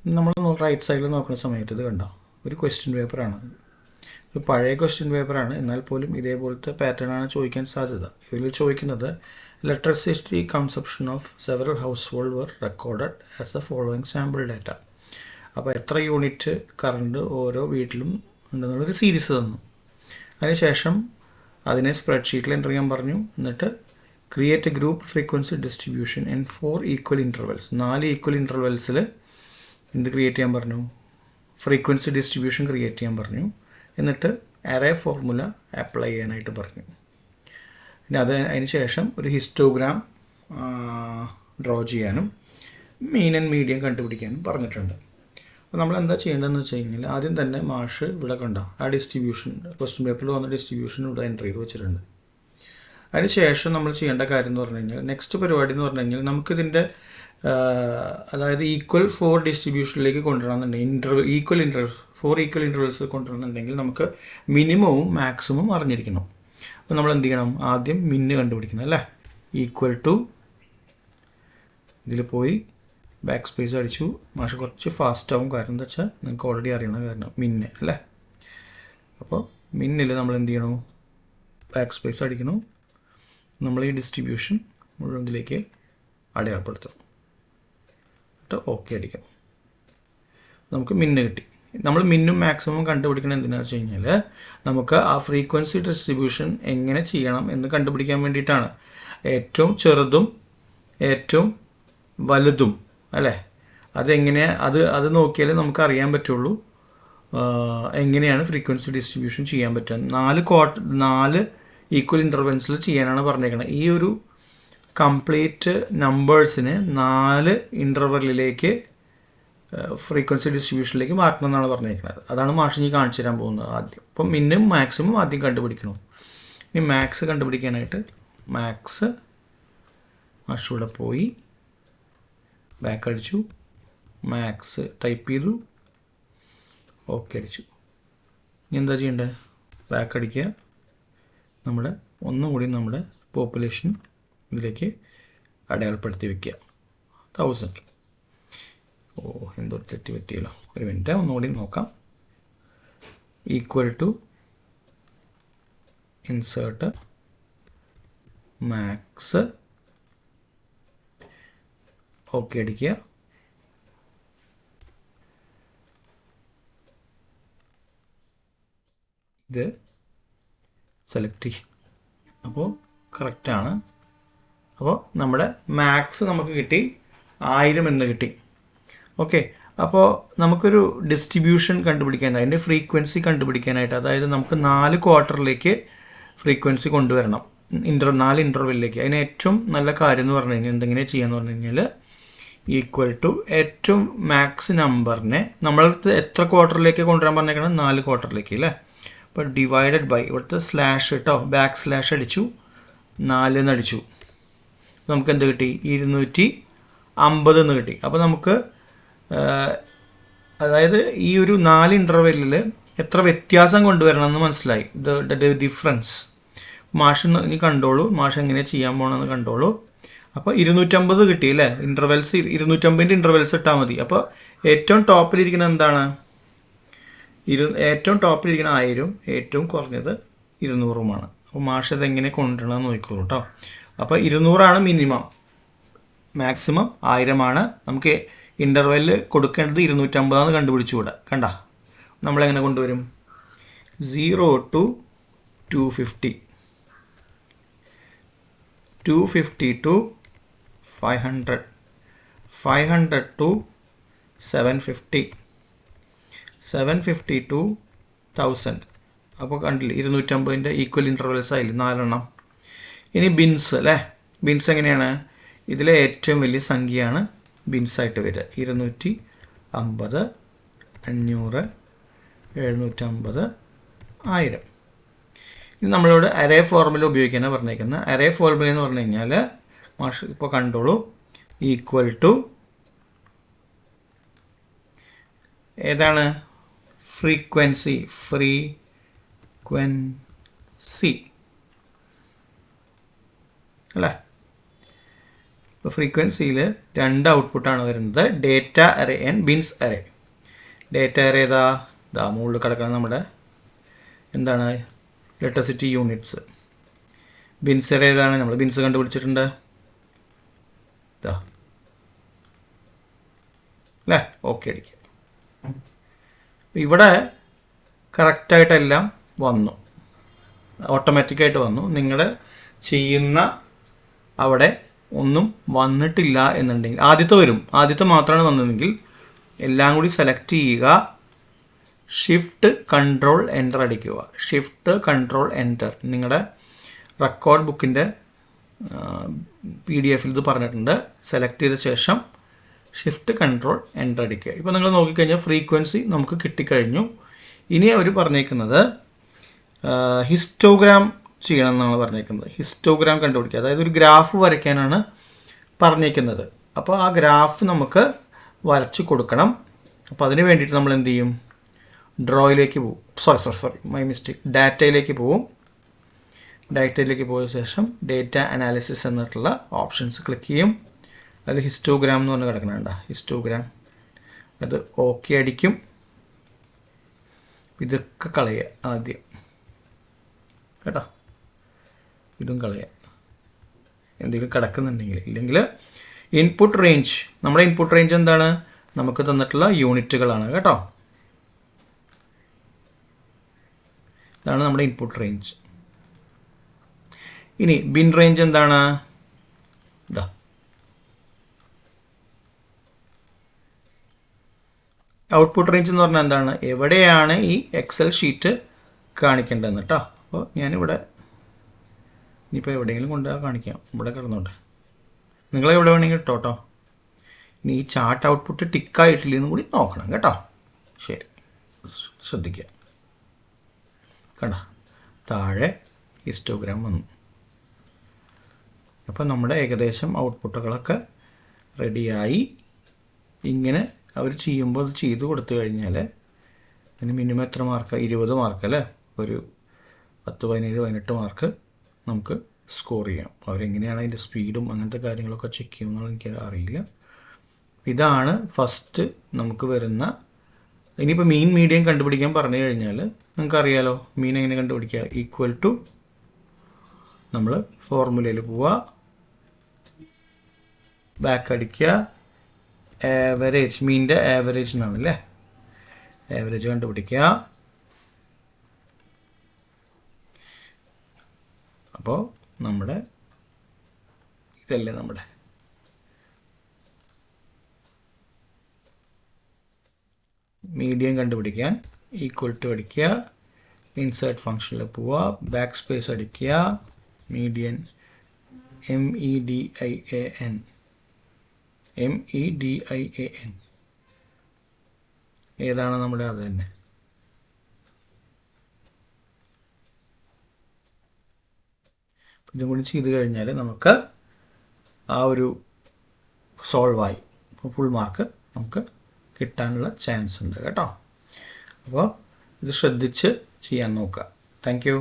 നമ്മൾ റൈറ്റ് സൈഡിൽ നോക്കുന്ന സമയത്ത് ഇത് കണ്ടോ, ഒരു ക്വസ്റ്റ്യൻ പേപ്പറാണ്. ഇത് പഴയ ക്വസ്റ്റ്യൻ പേപ്പറാണ്, എന്നാൽ പോലും ഇതേപോലത്തെ പാറ്റേണാണ് ചോദിക്കാൻ സാധ്യത. ഇതിൽ ചോദിക്കുന്നത് electricity consumption of several household were recorded as the following sample data. അപ്പോൾ എത്ര യൂണിറ്റ് കറണ്ട് ഓരോ വീട്ടിലും ഉണ്ടെന്നുള്ളൊരു സീരീസ് തന്നു. അതിനുശേഷം അതിനെ സ്പ്രെഡ്ഷീറ്റിൽ എൻ്റർ ചെയ്യാൻ പറഞ്ഞു. എന്നിട്ട് create a group frequency distribution in 4 equal intervals. 4 equal ഇൻ്റർവെൽസിൽ എന്ത് ക്രിയേറ്റ് ചെയ്യാൻ പറഞ്ഞു? ഫ്രീക്വൻസി ഡിസ്ട്രിബ്യൂഷൻ ക്രിയേറ്റ് ചെയ്യാൻ പറഞ്ഞു. എന്നിട്ട് അറേ ഫോർമുല അപ്ലൈ ചെയ്യാനായിട്ട് പറഞ്ഞു. പിന്നെ അതിന് ശേഷം ഒരു ഹിസ്റ്റോഗ്രാം ഡ്രോ ചെയ്യാനും മീൻ ആൻഡ് മീഡിയം കണ്ടുപിടിക്കാനും പറഞ്ഞിട്ടുണ്ട്. അപ്പോൾ നമ്മൾ എന്താ ചെയ്യേണ്ടതെന്ന് വെച്ച് കഴിഞ്ഞാൽ ആദ്യം തന്നെ മാഷ് ഇവിടെ കണ്ട ആ ഡിസ്ട്രിബ്യൂഷൻ ക്വസ്റ്റ്യൻ പേപ്പറിൽ വന്ന ഡിസ്ട്രിബ്യൂഷൻ ഇവിടെ എൻ്റർ ചെയ്ത് വെച്ചിട്ടുണ്ട്. അതിനുശേഷം നമ്മൾ ചെയ്യേണ്ട കാര്യം എന്ന് പറഞ്ഞു കഴിഞ്ഞാൽ നെക്സ്റ്റ് പരിപാടി എന്ന് പറഞ്ഞു കഴിഞ്ഞാൽ നമുക്കിതിൻ്റെ അതായത് ഈക്വൽ 4 ഡിസ്ട്രിബ്യൂഷനിലേക്ക് കൊണ്ടുവരണമെന്നുണ്ടെങ്കിൽ ഈക്വൽ 4 ഈക്വൽ ഇൻ്റർവെൽസ് കൊണ്ടുവരണമെന്നുണ്ടെങ്കിൽ നമുക്ക് മിനിമവും മാക്സിമം അറിഞ്ഞിരിക്കണം. അപ്പോൾ നമ്മൾ എന്ത് ചെയ്യണം? ആദ്യം മിന്ന് കണ്ടുപിടിക്കണം അല്ലേ. ഈക്വൽ ടു ഇതിൽ പോയി ബാക്ക് സ്പേസ് അടിച്ചു. മാഷ് കുറച്ച് ഫാസ്റ്റ് ആവും, കാരണം എന്താ വെച്ചാൽ നിങ്ങൾക്ക് ഓൾറെഡി അറിയണം, കാരണം മിന്ന് അല്ലേ. അപ്പോൾ മിന്നിൽ നമ്മൾ എന്ത് ചെയ്യണം? ബാക്ക് സ്പേസ് അടിക്കണം. നമ്മൾ ഈ ഡിസ്ട്രിബ്യൂഷൻ മുഴുവൻ ഇതിലേക്ക് അടയാളപ്പെടുത്തും. എന്നിട്ട് ഓക്കെ അടിക്കണം. നമുക്ക് മിന്ന് കിട്ടി. നമ്മൾ മിന്നും മാക്സിമം കണ്ടുപിടിക്കണം എന്തിനാണെന്ന് വെച്ച് കഴിഞ്ഞാൽ നമുക്ക് ആ ഫ്രീക്വൻസി ഡിസ്ട്രിബ്യൂഷൻ എങ്ങനെ ചെയ്യണം എന്ന് കണ്ടുപിടിക്കാൻ വേണ്ടിയിട്ടാണ്. ഏറ്റവും ചെറുതും ഏറ്റവും വലുതും അല്ലേ, അത് നോക്കിയാലേ നമുക്ക് അറിയാൻ പറ്റുള്ളൂ എങ്ങനെയാണ് ഫ്രീക്വൻസി ഡിസ്ട്രിബ്യൂഷൻ ചെയ്യാൻ പറ്റുക. 4 ഈക്വൽ ഇൻ്റർവെൽസിൽ ചെയ്യാനാണ് പറഞ്ഞേക്കുന്നത്. ഈ ഒരു കംപ്ലീറ്റ് നമ്പേഴ്സിനെ 4 ഇൻ്റർവെല്ലിലേക്ക് ഫ്രീക്വൻസി ഡിസ്ട്രിബ്യൂഷനിലേക്ക് മാറ്റണം എന്നാണ് പറഞ്ഞേക്കുന്നത്. അതാണ് മാഷിനി കാണിച്ചു തരാൻ പോകുന്നത് ആദ്യം. അപ്പം മിന്നും മാക്സിമം ആദ്യം കണ്ടുപിടിക്കണം. ഇനി മാക്സ് കണ്ടുപിടിക്കാനായിട്ട് മാക്സ് മാഷിവിടെ പോയി ബാക്ക് അടിച്ചു, മാക്സ് ടൈപ്പ് ചെയ്തു, ഓക്കെ അടിച്ചു. ഇനി എന്താ ചെയ്യേണ്ടത്? ബാക്ക് അടിക്കുക. ഒന്നുകൂടി നമ്മുടെ പോപ്പുലേഷൻ ഇതിലേക്ക് അടയാളപ്പെടുത്തി വയ്ക്കുക. 1000. എന്തോ തെറ്റി പറ്റിയല്ലോ, ഒരു മിനിറ്റ് ഒന്നുകൂടി നോക്കാം. Equal to insert max, okay അടിക്കുക. ഇത് സെലക്ട് ചെയ്യും. അപ്പോൾ കറക്റ്റാണ്. അപ്പോൾ നമ്മുടെ മാക്സ് നമുക്ക് കിട്ടി 1000 എന്ന് കിട്ടി. ഓക്കെ. അപ്പോൾ നമുക്കൊരു ഡിസ്ട്രിബ്യൂഷൻ കണ്ടുപിടിക്കാൻ, അതിൻ്റെ ഫ്രീക്വൻസി കണ്ടുപിടിക്കാനായിട്ട്, അതായത് നമുക്ക് 4 ക്വാർട്ടറിലേക്ക് ഫ്രീക്വൻസി കൊണ്ടുവരണം, 4 ഇൻ്റർവെല്ലിലേക്ക്. അതിന് ഏറ്റവും നല്ല കാര്യം എന്ന് പറഞ്ഞു കഴിഞ്ഞാൽ എന്തെങ്കിലും ചെയ്യാന്ന് പറഞ്ഞു കഴിഞ്ഞാൽ ഈക്വൽ ടു ഏറ്റവും മാക്സ് നമ്പറിനെ നമ്മളടുത്ത് എത്ര ക്വാർട്ടറിലേക്ക് കൊണ്ടുവരാൻ പറഞ്ഞേക്കണം? 4 ക്വാർട്ടറിലേക്ക് അല്ലേ. അപ്പോൾ ഡിവൈഡഡ് ബൈ ഇവിടുത്തെ സ്ലാഷ് കേട്ടോ, ബാക്ക് സ്ലാഷ് അടിച്ചു, 4 എന്ന് അടിച്ചു. നമുക്ക് എന്ത് കിട്ടി? 250 എന്ന് കിട്ടി. അപ്പോൾ നമുക്ക് അതായത് ഈ ഒരു 4 ഇൻ്റർവെല്ലിൽ എത്ര വ്യത്യാസം കൊണ്ടുവരണം എന്ന് മനസ്സിലായി. ദ ഡിഫറൻസ് മാഷ് ഇനി കണ്ടോളൂ, മാഷ് എങ്ങനെ ചെയ്യാൻ പോകണമെന്ന് കണ്ടോളൂ. അപ്പോൾ 250 കിട്ടി അല്ലേ. ഇൻ്റർവെൽസ് 250 ഇൻ്റർവെൽസ് ഇട്ടാൽ മതി. അപ്പോൾ ഏറ്റവും ടോപ്പിലിരിക്കുന്ന എന്താണ്? ഏറ്റവും ടോപ്പിലിരിക്കുന്ന 1000, ഏറ്റവും കുറഞ്ഞത് 200ഉമാണ്. അപ്പോൾ മാഷ് ഇതെങ്ങനെ കൊണ്ടുവരണമെന്ന് നോക്കിക്കോളൂ കേട്ടോ. അപ്പോൾ 200ആണ് മിനിമം, മാക്സിമം 1000ആണ്. നമുക്ക് ഇൻ്റർവെല്ല് കൊടുക്കേണ്ടത് 250 കണ്ടുപിടിച്ചുകൂടെ. കണ്ട നമ്മളെങ്ങനെ കൊണ്ടുവരും? 0 to 250, 250 to 500, 500 to 750, 750 to 1000. അപ്പോൾ കണ്ടില്ലേ 250ൻ്റെ ഈക്വൽ ഇൻ്റർവെൽസ് ആയില്ലേ 4 എണ്ണം. ഇനി ബിൻസ് അല്ലേ. ബിൻസ് എങ്ങനെയാണ്? ഇതിലെ ഏറ്റവും വലിയ സംഖ്യയാണ് ബിൻസായിട്ട് വരിക. 250, 500, 750, 1000. ഇനി നമ്മളോട് അറേ ഫോർമുല ഉപയോഗിക്കാനാണ് പറഞ്ഞേക്കുന്നത്. അറേ ഫോർമുല എന്ന് പറഞ്ഞു കഴിഞ്ഞാൽ മാഷ് ഇപ്പോൾ കണ്ടോളൂ, ഈക്വൽ ടു ഏതാണ്? ഫ്രീക്വൻസി അല്ലേ. ഇപ്പോൾ ഫ്രീക്വൻസിയിൽ 2 ഔട്ട്പുട്ടാണ് വരുന്നത്, data array and bins array. Data array ഇതാ മുകളിൽ കിടക്കണം നമ്മുടെ എന്താണ് ഇലക്ട്രിസിറ്റി യൂണിറ്റ്സ്. ബിൻസ് അറേ ഏതാണ്, നമ്മൾ ബിൻസ് കണ്ടുപിടിച്ചിട്ടുണ്ട് ഇതാ അല്ലേ. ഓക്കെ അടിക്കുക. ഇവിടെ കറക്റ്റായിട്ടെല്ലാം വന്നു, ഓട്ടോമാറ്റിക്കായിട്ട് വന്നു. നിങ്ങൾ ചെയ്യുന്ന അവിടെ ഒന്നും വന്നിട്ടില്ല എന്നുണ്ടെങ്കിൽ, ആദ്യത്തെ മാത്രമാണ് വന്നതെങ്കിൽ എല്ലാം കൂടി സെലക്ട് ചെയ്യുക, ഷിഫ്റ്റ് കൺട്രോൾ എൻ്റർ അടിക്കുക. ഷിഫ്റ്റ് കൺട്രോൾ എൻ്റർ നിങ്ങളുടെ റെക്കോർഡ് ബുക്കിൻ്റെ PDF ഇത് പറഞ്ഞിട്ടുണ്ട്. സെലക്ട് ചെയ്ത ശേഷം ഷിഫ്റ്റ് കൺട്രോൾ എൻ്റർ അടിക്കുക. ഇപ്പോൾ നിങ്ങൾ നോക്കിക്കഴിഞ്ഞാൽ ഫ്രീക്വൻസി നമുക്ക് കിട്ടിക്കഴിഞ്ഞു. ഇനി അവർ പറഞ്ഞേക്കുന്നത് ഹിസ്റ്റോഗ്രാം ചെയ്യണം എന്നാണ് പറഞ്ഞേക്കുന്നത്. ഹിസ്റ്റോഗ്രാം കണ്ടുപിടിക്കുക, അതായത് ഒരു ഗ്രാഫ് വരയ്ക്കാനാണ് പറഞ്ഞേക്കുന്നത്. അപ്പോൾ ആ ഗ്രാഫ് നമുക്ക് വരച്ച് കൊടുക്കണം. അപ്പോൾ അതിന് വേണ്ടിയിട്ട് നമ്മൾ എന്ത് ചെയ്യും, ഡ്രോയിലേക്ക് പോകും. സോറി മൈ മിസ്റ്റേക്ക്, ഡാറ്റയിലേക്ക് പോവും. ഡാറ്റയിലേക്ക് പോയ ശേഷം ഡേറ്റ അനാലിസിസ് എന്നിട്ടുള്ള ഓപ്ഷൻസ് ക്ലിക്ക് ചെയ്യും. അതിൽ ഹിസ്റ്റോഗ്രാം എന്ന് പറഞ്ഞ് കിടക്കണുണ്ട, ഹിസ്റ്റോഗ്രാം. അത് ഓക്കെ അടിക്കും. ഇതൊക്കെ കളയുക ആദ്യം കേട്ടോ, ഇതും കളയുക എന്തെങ്കിലും കിടക്കുന്നുണ്ടെങ്കിൽ. ഇല്ലെങ്കിൽ ഇൻപുട്ട് റേഞ്ച്, നമ്മുടെ ഇൻപുട്ട് റേഞ്ച് എന്താണ്, നമുക്ക് തന്നിട്ടുള്ള യൂണിറ്റുകളാണ് കേട്ടോ. ഇതാണ് നമ്മുടെ ഇൻപുട്ട് റേഞ്ച്. ഇനി ബിൻ റേഞ്ച് എന്താണ്, ഇതാ ഔട്ട്പുട്ട് റേഞ്ച് എന്ന് പറഞ്ഞാൽ എന്താണ്, എവിടെയാണ് ഈ എക്സൽ ഷീറ്റ് കാണിക്കേണ്ടതെന്ന് കേട്ടോ. അപ്പോൾ ഞാനിവിടെ ഇനിയിപ്പോൾ എവിടെയെങ്കിലും കൊണ്ടുപോയി കാണിക്കാം, ഇവിടെ കിടന്നോട്ടെ, നിങ്ങൾ എവിടെ വേണമെങ്കിൽ ഇട്ടോ കേട്ടോ. ഇനി ഈ ചാർട്ട് ഔട്ട്പുട്ട് ടിക്കായിട്ടില്ലെന്നും കൂടി നോക്കണം കേട്ടോ. ശരി, ശ്രദ്ധിക്കുക. കണ്ട താഴെ ഹിസ്റ്റോഗ്രാം വന്നു. അപ്പോൾ നമ്മുടെ ഏകദേശം ഔട്ട്പുട്ടുകളൊക്കെ റെഡിയായി. ഇങ്ങനെ അവർ ചെയ്യുമ്പോൾ അത് ചെയ്ത് കൊടുത്തു കഴിഞ്ഞാൽ അതിന് മിനിമം എത്ര മാർക്ക്, 20 മാർക്ക് അല്ലേ, ഒരു 10, 17, 18 മാർക്ക് നമുക്ക് സ്കോർ ചെയ്യാം. അവരെങ്ങനെയാണ് അതിൻ്റെ സ്പീഡും അങ്ങനത്തെ കാര്യങ്ങളൊക്കെ ചെക്ക് ചെയ്യുമെന്നുള്ള എനിക്ക് അറിയില്ല. ഇതാണ് ഫസ്റ്റ് നമുക്ക് വരുന്ന. ഇനിയിപ്പോൾ മീൻ മീഡിയം കണ്ടുപിടിക്കാൻ പറഞ്ഞു കഴിഞ്ഞാൽ നിങ്ങൾക്കറിയാലോ മീൻ എങ്ങനെ കണ്ടുപിടിക്കുക. ഈക്വൽ ടു നമ്മൾ ഫോർമുലയിൽ പോവുക, ബാക്ക് അടിക്കുക, ആവറേജ്, മീനിൻ്റെ ആവറേജ് എന്നാണല്ലേ, ആവറേജ് കണ്ടുപിടിക്കുക. അപ്പോൾ നമ്മുടെ ഇതല്ലേ നമ്മുടെ മീഡിയം കണ്ടുപിടിക്കാൻ ഈക്വൽ ടു അടിക്കുക, ഇൻസേർട്ട് ഫംഗ്ഷനിൽ പോവുക, ബാക്ക് സ്പേസ് അടിക്കുക, മീഡിയൻ MEDIAN ഏതാണ് നമ്മുടെ, അത് തന്നെ. ഇതും കൂടി ചെയ്ത് കഴിഞ്ഞാൽ നമുക്ക് ആ ഒരു സോൾവായി, ഫുൾ മാർക്ക് നമുക്ക് കിട്ടാനുള്ള ചാൻസ് ഉണ്ട് കേട്ടോ. അപ്പോൾ ഇത് ശ്രദ്ധിച്ച് ചെയ്യാൻ നോക്കുക. Thank you.